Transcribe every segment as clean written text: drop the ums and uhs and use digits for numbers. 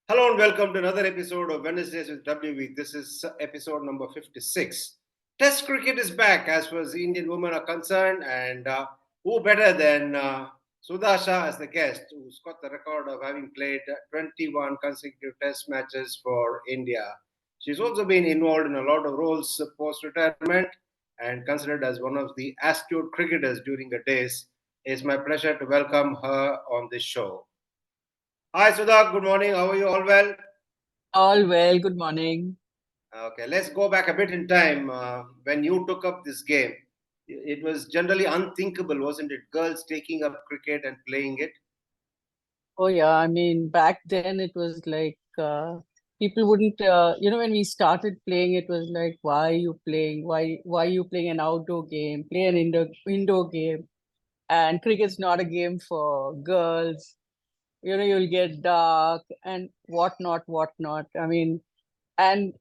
Hello and welcome to another episode of Wednesdays with WV. This is episode number 56. Test cricket is back as far as the Indian women are concerned, and who better than Sudha Shah as the guest, who's got the record of having played 21 consecutive test matches for India. She's also been involved in a lot of roles post retirement and considered as one of the astute cricketers during the days. It's my pleasure to welcome her on this show. Hi Sudha, good morning. How are you? All well? All well, good morning. Okay, let's go back a bit in time. When you took up this game, it was generally unthinkable, wasn't it? Girls taking up cricket and playing it. Oh yeah, I mean back then it was like people wouldn't when we started playing it was like why are you playing? Why are you playing an outdoor game? Play an indoor game. And cricket's not a game for girls. You'll get dark and whatnot. I mean I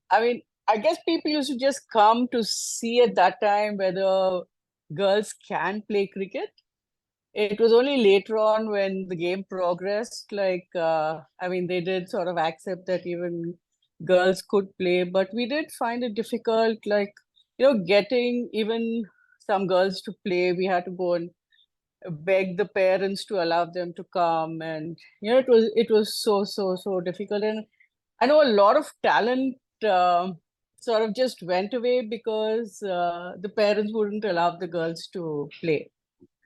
guess people used to just come to see at that time whether girls can play cricket. It was only later on when the game progressed, they did sort of accept that even girls could play, but we did find it difficult, getting even some girls to play. We had to go and beg the parents to allow them to come, and it was so difficult. And I know a lot of talent sort of just went away because the parents wouldn't allow the girls to play.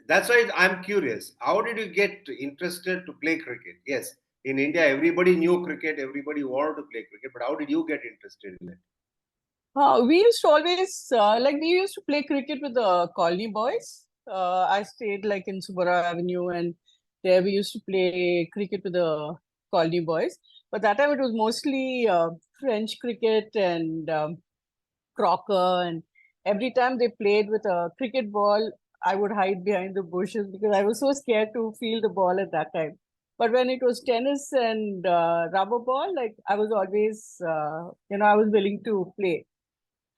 That's why I'm curious. How did you get interested to play cricket? Yes, in India, everybody knew cricket, everybody wanted to play cricket, but how did you get interested in it? We used to always we used to play cricket with the colony boys. I stayed like in Subara Avenue, and there we used to play cricket with the colony boys. But that time it was mostly French cricket and crocker, and every time they played with a cricket ball, I would hide behind the bushes because I was so scared to feel the ball at that time. But when it was tennis and rubber ball, like I was always, I was willing to play.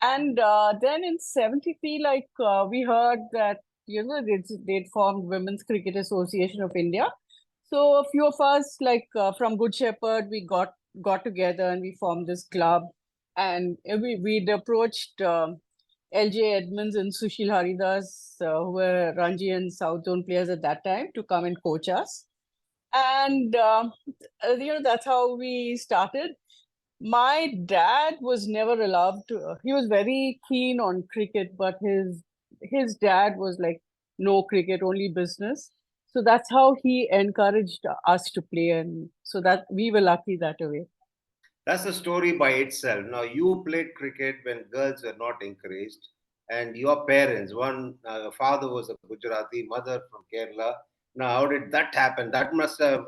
And then in 73, we heard that, they'd formed Women's Cricket Association of India. So a few of us, from Good Shepherd, we got together and we formed this club. And we'd approached LJ Edmonds and Sushil Haridas, who were Ranji and South Zone players at that time, to come and coach us. And, that's how we started. My dad was never allowed to. He was very keen on cricket, but his dad was like, no cricket, only business. So that's how he encouraged us to play, and so that we were lucky that way. That's a story by itself. Now, you played cricket when girls were not encouraged, and your parents, one father was a Gujarati, mother from Kerala. Now, how did that happen? That must have,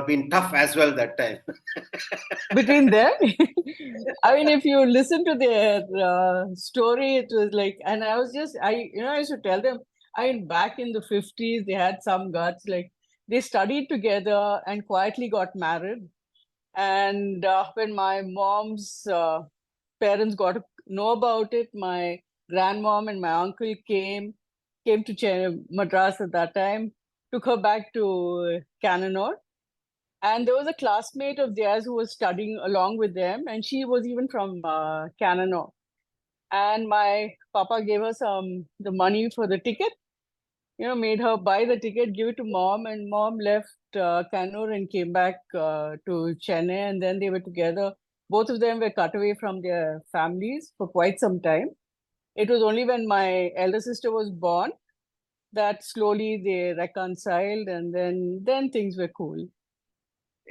been tough as well that time. Between them, I mean, if you listen to their story, it was like, and I used to tell them, I mean, back in the 50s, they had some guts. Like they studied together and quietly got married. And when my mom's parents got to know about it, my grandmom and my uncle came to Madras at that time, took her back to Cananore. And there was a classmate of theirs who was studying along with them, and she was even from Cananore. And my papa gave her the money for the ticket, made her buy the ticket, give it to mom, and mom left Kannur and came back to Chennai, and then they were together. Both of them were cut away from their families for quite some time. It was only when my elder sister was born that slowly they reconciled, and then things were cool.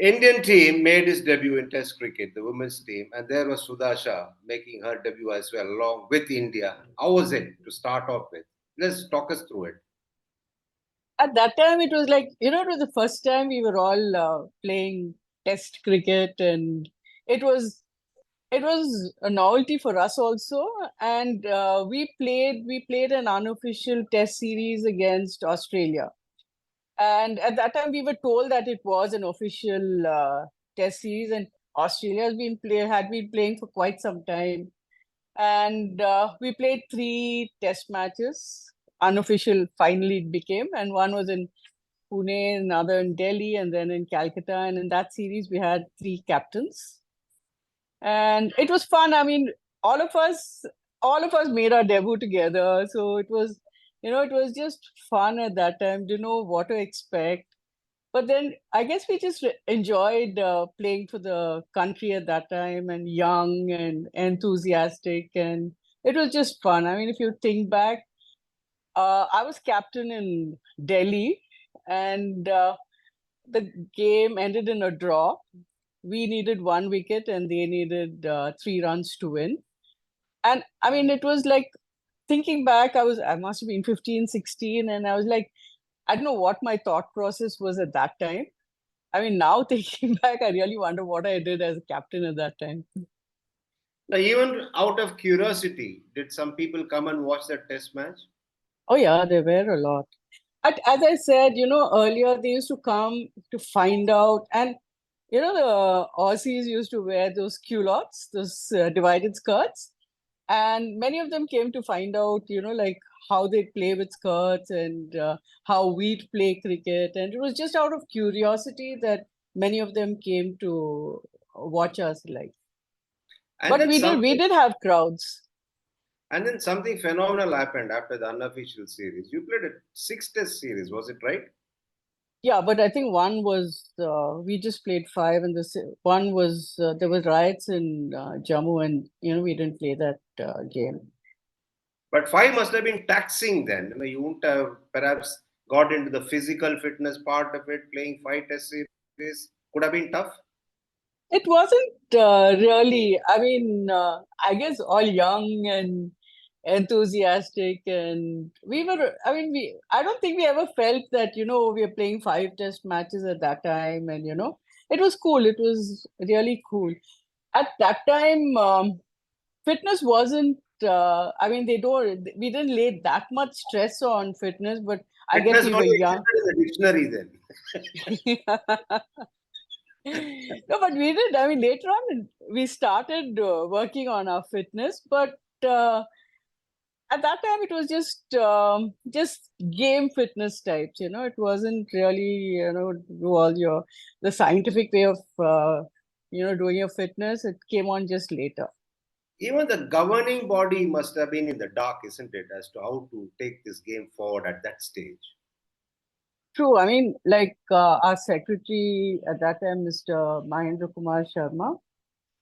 Indian team made its debut in Test cricket, the women's team, and there was Sudha Shah making her debut as well, along with India. How was it to start off with? Let's talk us through it. At that time, it was like, it was the first time we were all playing test cricket, and it was it was a novelty for us also. And we played an unofficial test series against Australia. And at that time, we were told that it was an official test series, and Australia had been playing for quite some time. And we played three test matches, unofficial finally it became, and one was in Pune, another in Delhi, and then in Calcutta. And in that series, we had three captains, and it was fun. I mean, all of us, all of us made our debut together, so it was, it was just fun at that time. Didn't know what to expect, but then I guess we just enjoyed playing for the country at that time, and young and enthusiastic, and it was just fun. I mean, if you think back, I was captain in Delhi, and the game ended in a draw. We needed one wicket, and they needed 3 runs to win. And I mean, it was like, thinking back, I must have been 15, 16, and I was like, I don't know what my thought process was at that time. I mean, now thinking back, I really wonder what I did as a captain at that time. Now, even out of curiosity, did some people come and watch that test match? Oh, yeah, there were a lot. As I said, earlier they used to come to find out. And, the Aussies used to wear those culottes, those divided skirts. And many of them came to find out, like how they play with skirts, and how we'd play cricket. And it was just out of curiosity that many of them came to watch us, like. And But then we something, did have crowds. and then something phenomenal happened after the unofficial series. You played a six-test series, was it right? Yeah, but I think one was we just played five, and one was there was riots in Jammu, and we didn't play that game. But five must have been taxing then. You wouldn't have perhaps got into the physical fitness part of it. Playing five test series could have been tough. It wasn't really. I mean, I guess all young and enthusiastic, and we were. I mean, we. I don't think we ever felt that we are playing five test matches at that time, and it was cool. It was really cool at that time. Fitness wasn't. I mean, they don't. We didn't lay that much stress on fitness, but I guess Fitness we were only young. existed in the dictionary then. No, but we did. I mean, later on, we started working on our fitness, but at that time, it was just game fitness types. It wasn't really do all your the scientific way of doing your fitness. It came on just later. Even the governing body must have been in the dark, isn't it, as to how to take this game forward at that stage. True. I mean, like our secretary at that time, Mr. Mahendra Kumar Sharma.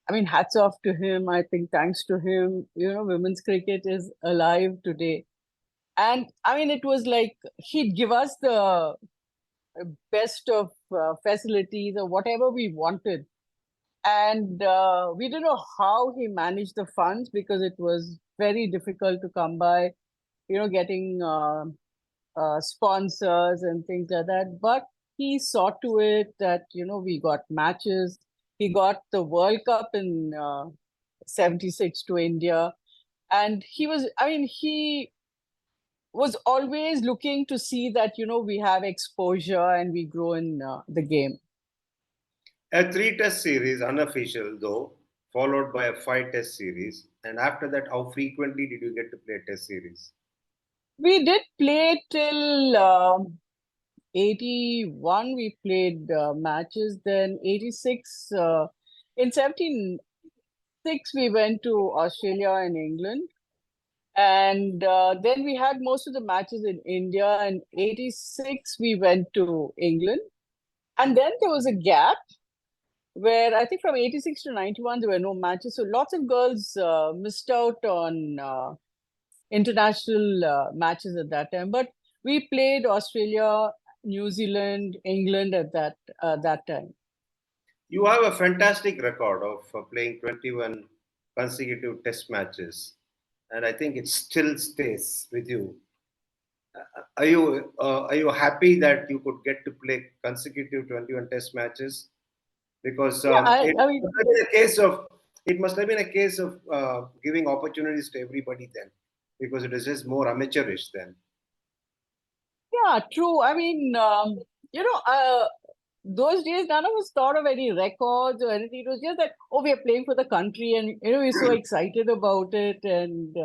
I mean, hats off to him. I think thanks to him, women's cricket is alive today. And I mean, it was like he'd give us the best of facilities or whatever we wanted. And we don't know how he managed the funds, because it was very difficult to come by, getting sponsors and things like that. But he saw to it that, we got matches. He got the World Cup in 76 to India. And he was always looking to see that, we have exposure and we grow in the game. A three-test series, unofficial though, followed by a five-test series. And after that, how frequently did you get to play a test series? We did play till 81, we played matches. Then 86, in 76, we went to Australia and England. And then we had most of the matches in India. And 86, we went to England. And then there was a gap where I think from 86 to 91, there were no matches. So lots of girls missed out on international matches at that time. But we played Australia, New Zealand, England at that time. You have a fantastic record of playing 21 consecutive test matches, and I think it still stays with you. Are you happy that you could get to play consecutive 21 test matches? Because Yeah, I mean, it must have been a case of giving opportunities to everybody then, because it was just more amateurish then. yeah, true. I mean, those days, none of us thought of any records or anything. It was just that, oh, we are playing for the country, and we're so excited about it, and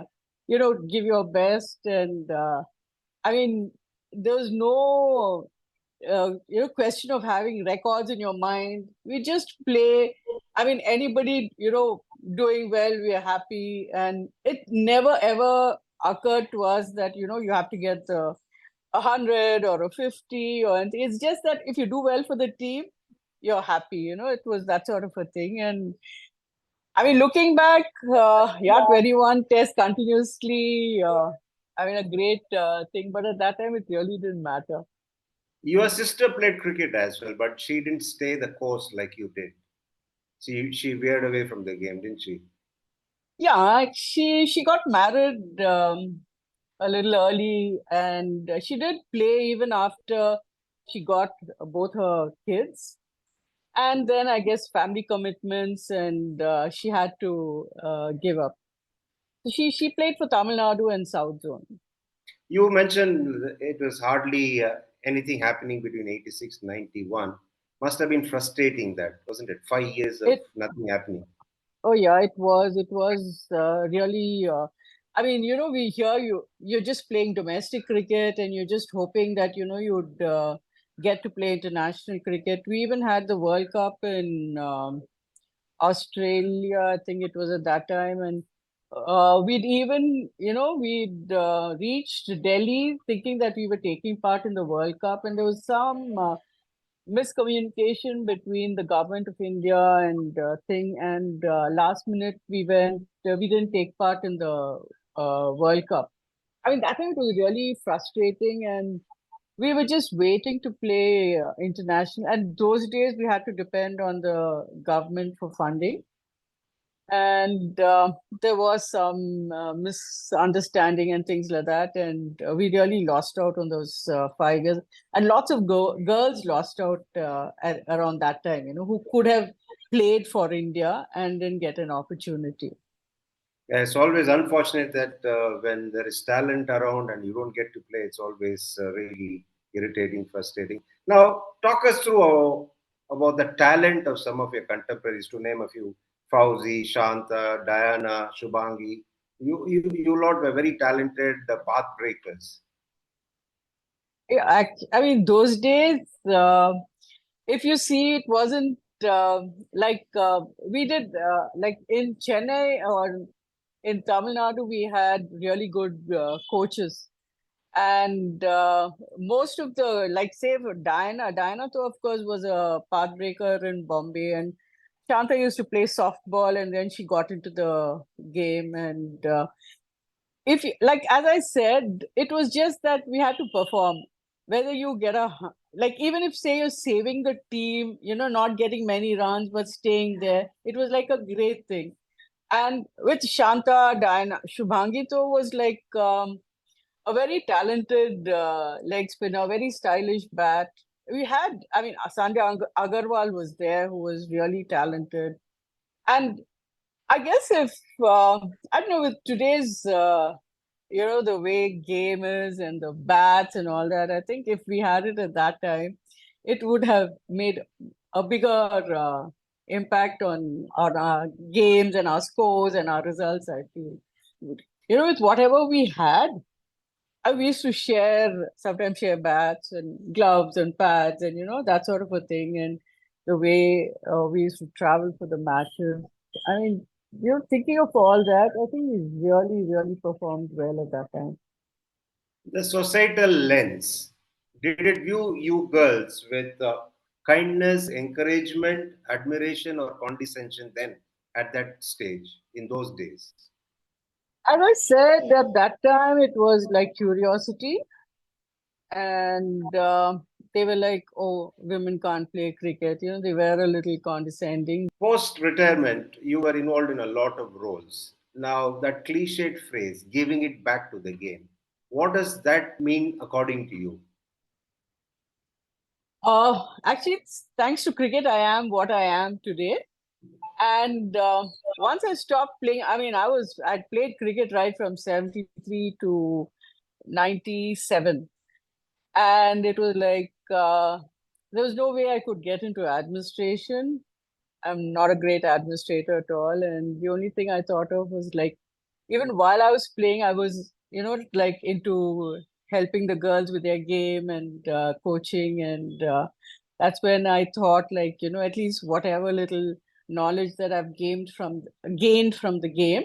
give your best. And I mean, there was no question of having records in your mind. We just play. I mean, anybody, doing well, we are happy. And it never ever occurred to us that, you have to get 100 or a 50 or anything. It's just that if you do well for the team, you're happy. It was that sort of a thing. And I mean, looking back, yeah, 21 tests continuously. I mean, a great thing, but at that time, it really didn't matter. Your sister played cricket as well, but she didn't stay the course like you did. She veered away from the game, didn't she? Yeah, she got married a little early, and she did play even after she got both her kids. And then I guess family commitments, and she had to give up. So she played for Tamil Nadu and South Zone. You mentioned it was hardly anything happening between 86 and 91. Must have been frustrating, that, wasn't it? 5 years of It nothing happening. Oh yeah, it was. It was really. I mean, we hear you're just playing domestic cricket, and you're just hoping that you'd get to play international cricket. We even had the World Cup in Australia. I think it was at that time, and we'd even we'd reached Delhi thinking that we were taking part in the World Cup, and there was some miscommunication between the government of India and thing. And last minute we didn't take part in the World Cup. I mean, that time it was really frustrating, and we were just waiting to play international. And those days we had to depend on the government for funding, and there was some misunderstanding and things like that, and we really lost out on those 5 years, and lots of girls lost out around that time, who could have played for India and didn't get an opportunity. Yeah, it's always unfortunate that when there is talent around and you don't get to play, it's always really irritating, frustrating. Now, talk us through about the talent of some of your contemporaries, to name a few: Fauzi, Shanta, Diana, Shubhangi. You lot were very talented path breakers. Yeah, I mean, those days, if you see, it wasn't like we did like in Chennai or in Tamil Nadu, we had really good coaches. And most of the, like, say for Diana, though, of course, was a pathbreaker in Bombay. And Shanta used to play softball, and then she got into the game. And if like, as I said, it was just that we had to perform. Whether you get like, even if, say, you're saving the team, not getting many runs, but staying there, it was like a great thing. And with Shanta, Diana, Shubhangito was like a very talented leg spinner, very stylish bat. We had, I mean, Sandhya Agarwal was there, who was really talented. And I guess if, I don't know, with today's, the way game is and the bats and all that, I think if we had it at that time, it would have made a bigger impact on our games and our scores and our results, I feel. With whatever we had, we used to sometimes share bats and gloves and pads and, that sort of a thing. And the way we used to travel for the matches. I mean, thinking of all that, I think we really, really performed well at that time. The societal lens, did it view you girls with kindness, encouragement, admiration, or condescension then at that stage in those days? As I said, at that time, it was like curiosity. And they were like, oh, women can't play cricket. They were a little condescending. Post retirement, you were involved in a lot of roles. Now, that cliched phrase, giving it back to the game, what does that mean according to you? Actually, it's thanks to cricket, I am what I am today. And once I stopped playing, I mean, I played cricket right from 73 to 97. And it was like, there was no way I could get into administration. I'm not a great administrator at all. And the only thing I thought of was like, even while I was playing, I was, like into helping the girls with their game and coaching. And that's when I thought, like, at least whatever little knowledge that I've gained from the game,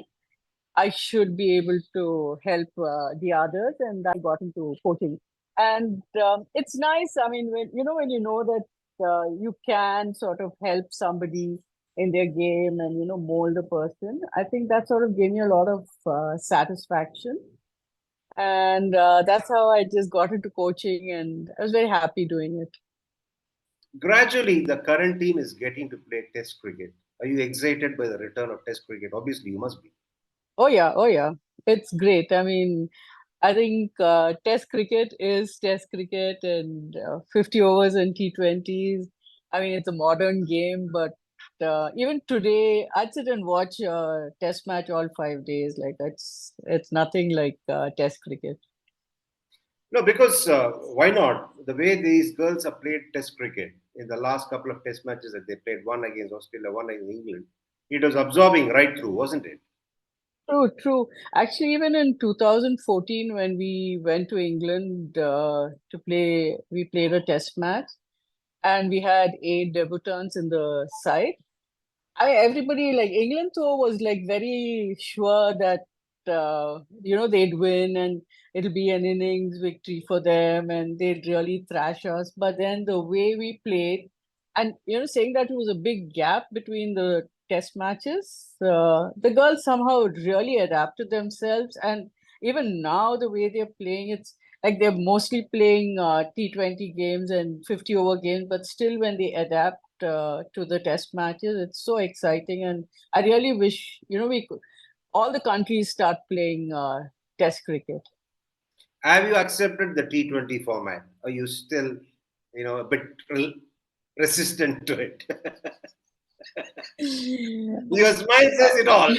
I should be able to help the others, and I got into coaching. And it's nice. I mean, when you know that you can sort of help somebody in their game and mold a person, I think that sort of gave me a lot of satisfaction. And that's how I just got into coaching, and I was very happy doing it. Gradually, the current team is getting to play Test cricket. Are you excited by the return of Test cricket? Obviously, you must be. Oh yeah, oh yeah, it's great. I mean, I think Test cricket is Test cricket, and 50 overs and T20s. I mean, it's a modern game, but even today, I'd sit and watch a Test match all 5 days. Like it's nothing like Test cricket. No, because why not? The way these girls have played Test cricket in the last couple of Test matches that they played, one against Australia, one against England, it was absorbing right through, wasn't it? True, true. Actually, even in 2014, when we went to England to play, we played a Test match, and we had 8 debutants in the side. Everybody, like England though, was like very sure that they'd win and it'll be an innings victory for them and they'd really thrash us. But then the way we played, and saying that it was a big gap between the test matches, the girls somehow really adapted themselves. And even now, the way they're playing, it's like they're mostly playing T20 games and 50 over games, but still when they adapt to the test matches. It's so exciting, and I really wish we could, all the countries start playing test cricket. Have you accepted the T20 format? Are you still, a bit resistant to it? Your smile says it all.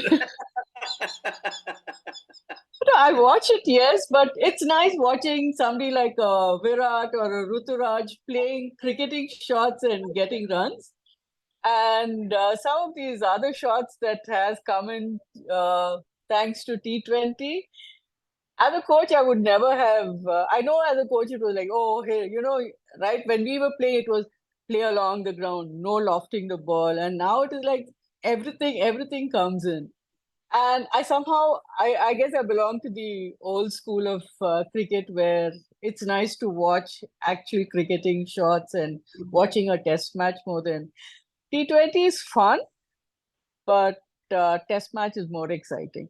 I watch it, yes, but it's nice watching somebody like Virat or a Ruturaj playing cricketing shots and getting runs. And some of these other shots that has come in thanks to T20. As a coach, I would never have. I know as a coach, it was like, oh, hey, right? When we were playing, it was play along the ground, no lofting the ball. And now it is like everything comes in. And I guess I belong to the old school of cricket where it's nice to watch actual cricketing shots and watching a test match more than T20 is fun, but test match is more exciting.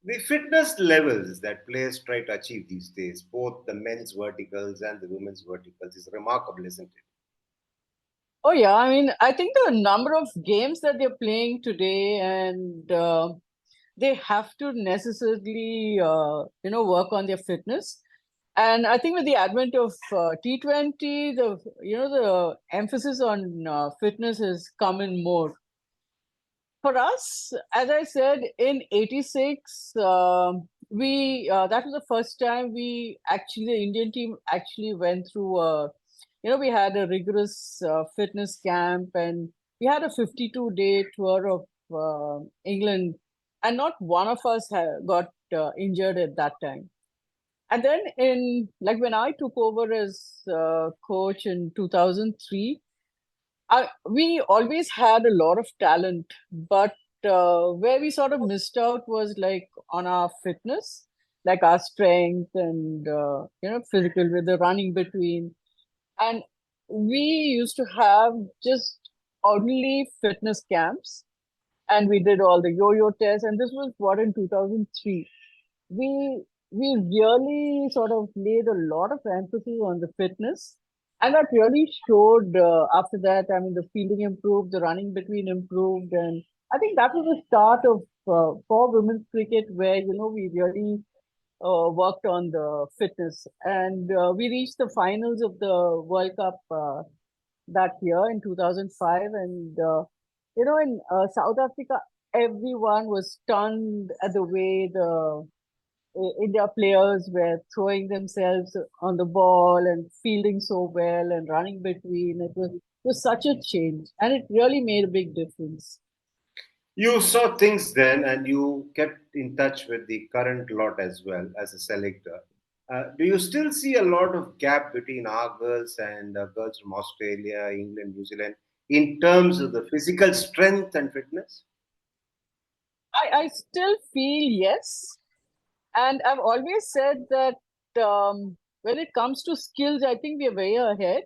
The fitness levels that players try to achieve these days, both the men's verticals and the women's verticals, is remarkable, isn't it? Oh yeah, I mean, I think the number of games that they're playing today, and they have to necessarily, work on their fitness. And I think with the advent of T20, the emphasis on fitness has come in more. For us, as I said, in '86, we that was the first time the Indian team actually went through we had a rigorous fitness camp, and we had a 52-day tour of England, and not one of us got injured at that time. And then when I took over as coach in 2003, we always had a lot of talent, but where we sort of missed out was like on our fitness, like our strength and physical with the running between. And we used to have just only fitness camps, and we did all the yo-yo tests. And this was what in 2003. We we really sort of laid a lot of emphasis on the fitness, and that really showed after that. I mean, the fielding improved, the running between improved, and I think that was the start of for women's cricket, where we really worked on the fitness, and we reached the finals of the World Cup that year in 2005, and in South Africa, everyone was stunned at the way the India players were throwing themselves on the ball and fielding so well and running between. It was such a change, and it really made a big difference. You saw things then and you kept in touch with the current lot as well as a selector. Do you still see a lot of gap between our girls and girls from Australia, England, New Zealand in terms of the physical strength and fitness? I still feel yes. And I've always said that when it comes to skills, I think we're way ahead.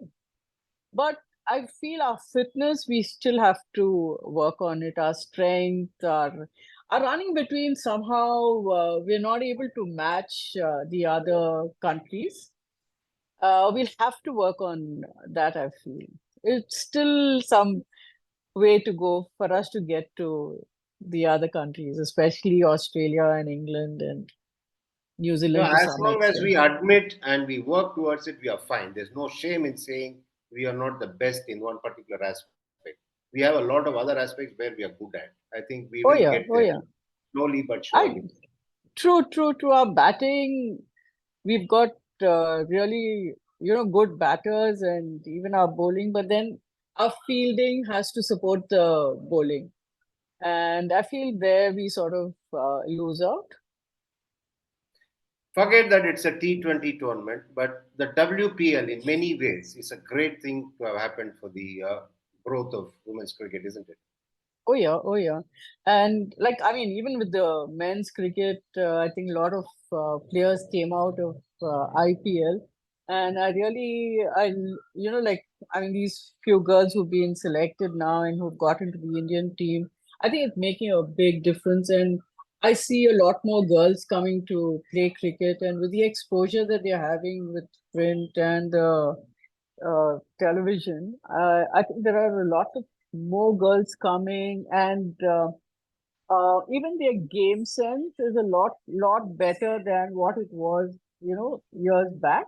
But I feel our fitness, we still have to work on it. Our strength, our running between somehow we're not able to match the other countries. We'll have to work on that, I feel. It's still some way to go for us to get to the other countries, especially Australia and England and New No, Zealand to as some long as extent. we admit and we work towards it, we are fine. There's no shame in saying we are not the best in one particular aspect. We have a lot of other aspects where we are good at. I think we will Oh get yeah, there oh yeah. slowly but surely. I true. Our batting, we've got really, good batters and even our bowling, but then our fielding has to support the bowling. And I feel there we sort of lose out. Forget that it's a T20 tournament, but the WPL in many ways is a great thing to have happened for the growth of women's cricket, isn't it? Oh yeah, oh yeah. And like I mean, even with the men's cricket, I think a lot of players came out of IPL, and like I mean, these few girls who've been selected now and who've got into the Indian team, I think it's making a big difference. And I see a lot more girls coming to play cricket, and with the exposure that they're having with print and television, I think there are a lot of more girls coming, and even their game sense is a lot better than what it was, years back.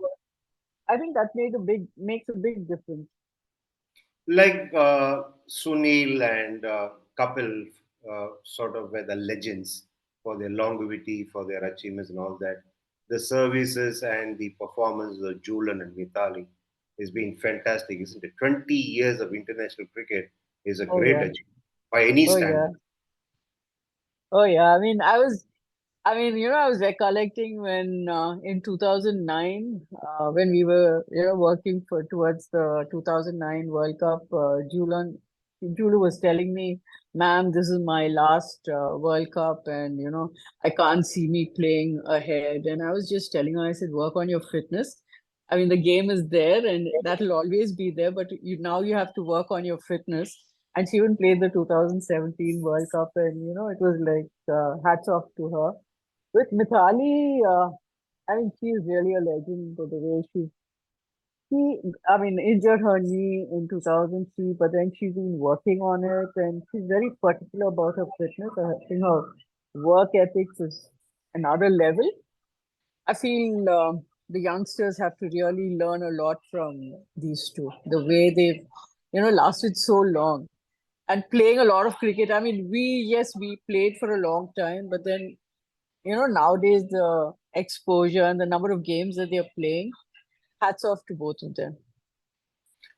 I think that makes a big difference. Like Sunil and Kapil, sort of were the legends for their longevity, for their achievements, and all that. The services and the performance of Julan and Mitali has been fantastic, isn't it? 20 years of international cricket is a Oh great yeah, achievement by any oh yeah, standard. oh yeah. I mean, I was recollecting when in 2009, when we were, working towards the 2009 World Cup, Julu was telling me, "Ma'am, this is my last World Cup, and I can't see me playing ahead." And I was just telling her, I said, "Work on your fitness. I mean, the game is there, and that'll always be there, but you have to work on your fitness." And she even played the 2017 World Cup, and it was like hats off to her. With Mithali, I mean, she's really a legend for the way I mean, injured her knee in 2003, but then she's been working on it and she's very particular about her fitness. I think her work ethics is another level. I feel the youngsters have to really learn a lot from these two, the way they've, lasted so long and playing a lot of cricket. I mean, yes, we played for a long time, but then nowadays the exposure and the number of games that they're playing, hats off to both of them.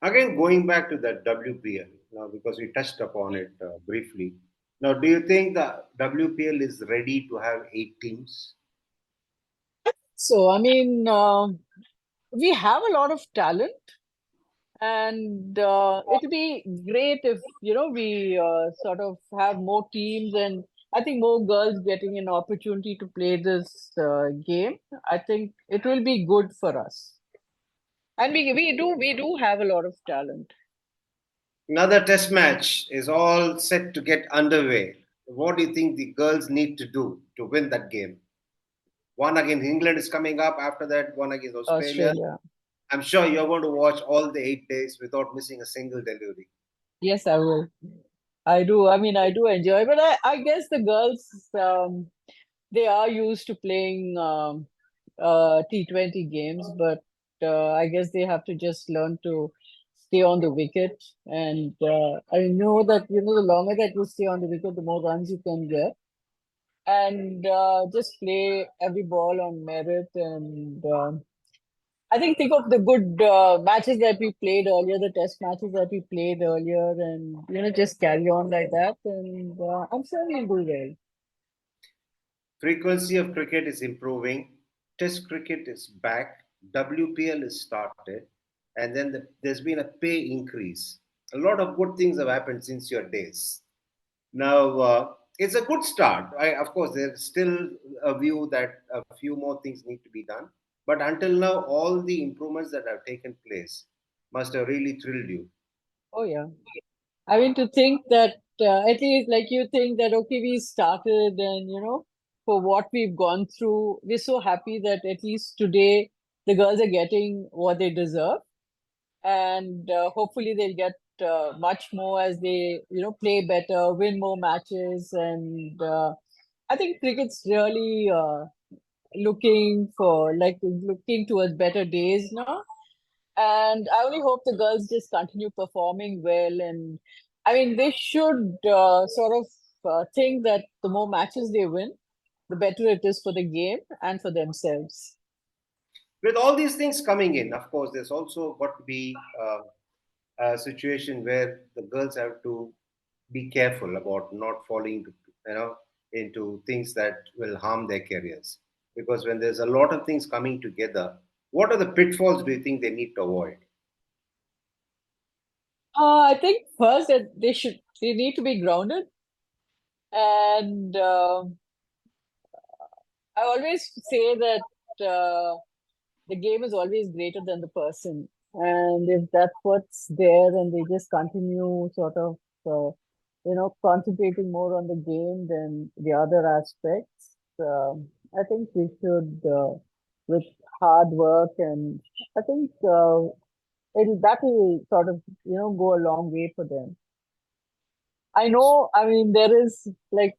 Again, going back to the WPL, now because we touched upon it briefly. Now, do you think the WPL is ready to have 8 teams? So, I mean, we have a lot of talent, and it'll be great if, we sort of have more teams, and I think more girls getting an opportunity to play this game. I think it will be good for us. And we do have a lot of talent. Another test match is all set to get underway. What do you think the girls need to do to win that game? One against England is coming up. After that, one against Australia. Australia. I'm sure you're going to watch all the 8 days without missing a single delivery. Yes, I will. I do. I mean, I do enjoy, but I guess the girls, they are used to playing T20 games, but I guess they have to just learn to stay on the wicket. And I know that, the longer that you stay on the wicket, the more runs you can get. And just play every ball on merit. And I think of the good matches that we played earlier, the test matches that we played earlier, and just carry on like that. And I'm sure we'll do well. Frequency of cricket is improving. Test cricket is back, WPL is started, and then there's been a pay increase. A lot of good things have happened since your days. Now, it's a good start. Of course, there's still a view that a few more things need to be done. But until now, all the improvements that have taken place must have really thrilled you. Oh yeah. I mean, to think that at least like you think that okay, we started and for what we've gone through, we're so happy that at least today the girls are getting what they deserve, and hopefully they'll get much more as they play better, win more matches, and I think cricket's really looking towards better days now. And I only hope the girls just continue performing well. And I mean, they should sort of think that the more matches they win, the better it is for the game and for themselves. With all these things coming in, of course, there's also got to be a situation where the girls have to be careful about not falling into things that will harm their careers. Because when there's a lot of things coming together, what are the pitfalls do you think they need to avoid? I think first that they need to be grounded, and I always say that the game is always greater than the person. And if that's what's there, and they just continue sort of, concentrating more on the game than the other aspects, I think we should, with hard work, and I think that will sort of, go a long way for them. I know, I mean, there is like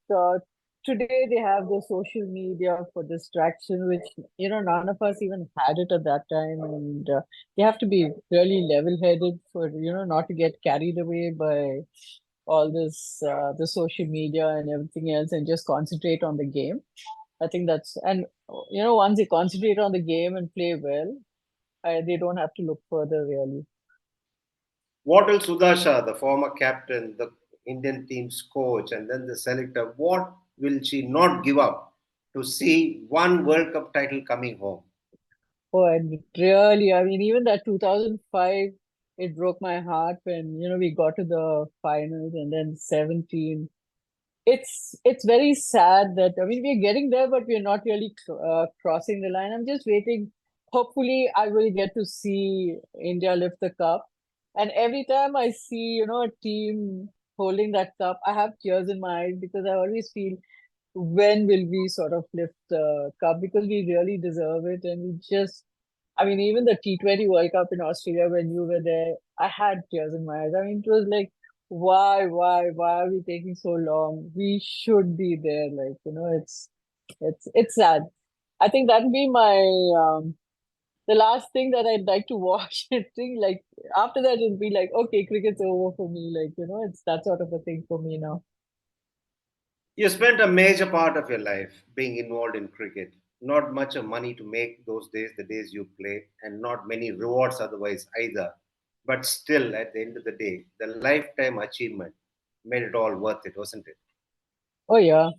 today they have the social media for distraction, which, none of us even had it at that time. And you have to be really level-headed for, not to get carried away by all this, the social media and everything else, and just concentrate on the game. I think and, once they concentrate on the game and play well, they don't have to look further really. What will Sudha Shah, the former captain, the Indian team's coach, and then the selector, what will she not give up to see one World Cup title coming home? Oh, and really, I mean, even that 2005, it broke my heart when, we got to the finals, and then 17. It's very sad that, I mean, we're getting there, but we're not really crossing the line. I'm just waiting. Hopefully, I will get to see India lift the cup. And every time I see, a team holding that cup, I have tears in my eyes because I always feel when will we sort of lift the cup, because we really deserve it. And we just, I mean, even the T20 World Cup in Australia, when you were there, I had tears in my eyes. I mean, it was like, why are we taking so long? We should be there. Like, it's sad. I think that'd be my, the last thing that I'd like to watch. I think like after that, it'll be like, okay, cricket's over for me. Like, it's that sort of a thing for me now. You spent a major part of your life being involved in cricket. Not much of money to make those days, the days you played, and not many rewards otherwise either. But still, at the end of the day, the lifetime achievement made it all worth it, wasn't it? Oh, yeah.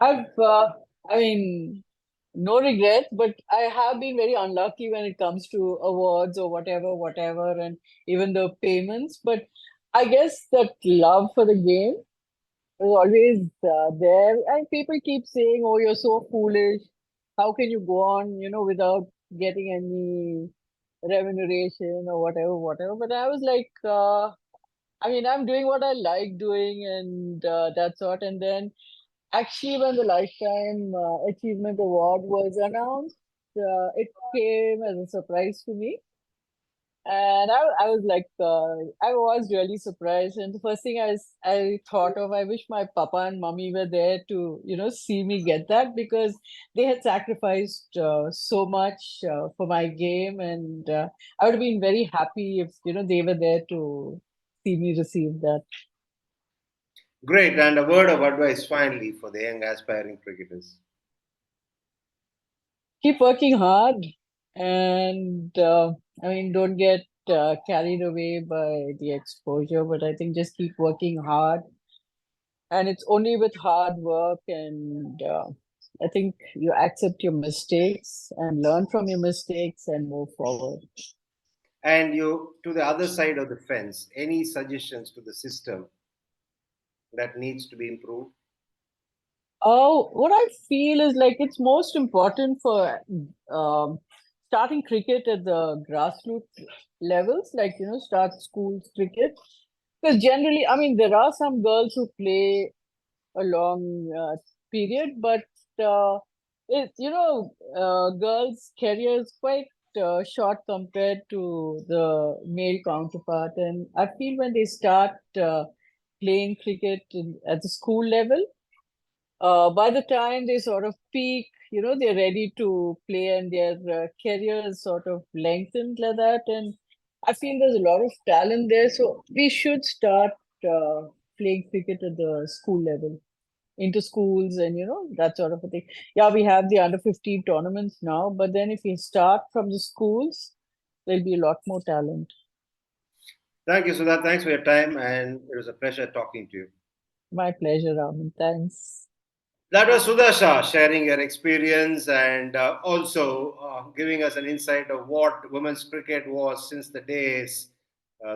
I've, I mean, no regrets, but I have been very unlucky when it comes to awards or whatever, and even the payments. But I guess that love for the game is always there. And people keep saying, "Oh, you're so foolish. How can you go on, without getting any remuneration or whatever?" But I was like, I mean, I'm doing what I like doing, and that sort. And then actually, when the Lifetime Achievement Award was announced, it came as a surprise to me. And I was like, I was really surprised. And the first thing I thought of, I wish my papa and mummy were there to, see me get that, because they had sacrificed so much for my game. And I would have been very happy if, they were there to see me receive that. Great, and a word of advice finally for the young aspiring cricketers. Keep working hard, and I mean, don't get carried away by the exposure, but I think just keep working hard, and it's only with hard work and I think you accept your mistakes and learn from your mistakes and move forward. And you, to the other side of the fence, any suggestions to the system that needs to be improved? Oh, what I feel is like it's most important for um, starting cricket at the grassroots levels, like, start schools cricket. Because generally, I mean, there are some girls who play a long period, but uh, girls' career is quite short compared to the male counterpart. And I feel when they start playing cricket at the school level, by the time they sort of peak, they're ready to play and their career is sort of lengthened like that. And I feel there's a lot of talent there. So we should start playing cricket at the school level, into schools and, that sort of a thing. Yeah, we have the under 15 tournaments now, but then if we start from the schools, there'll be a lot more talent. Thank you, Sudha. Thanks for your time, and it was a pleasure talking to you. My pleasure, Raman. Thanks. That was Sudha Shah sharing her experience and also giving us an insight of what women's cricket was since the days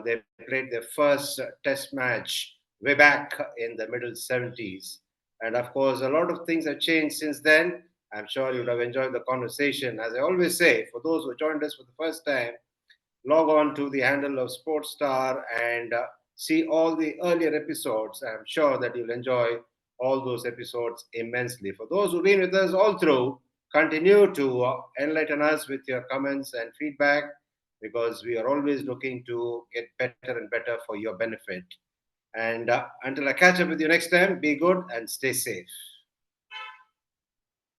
they played their first test match way back in the middle 70s. And of course, a lot of things have changed since then. I'm sure you would have enjoyed the conversation. As I always say, for those who joined us for the first time, log on to the handle of Sportstar and see all the earlier episodes. I'm sure that you'll enjoy all those episodes immensely. For those who've been with us all through, continue to enlighten us with your comments and feedback because we are always looking to get better and better for your benefit. And until I catch up with you next time, be good and stay safe.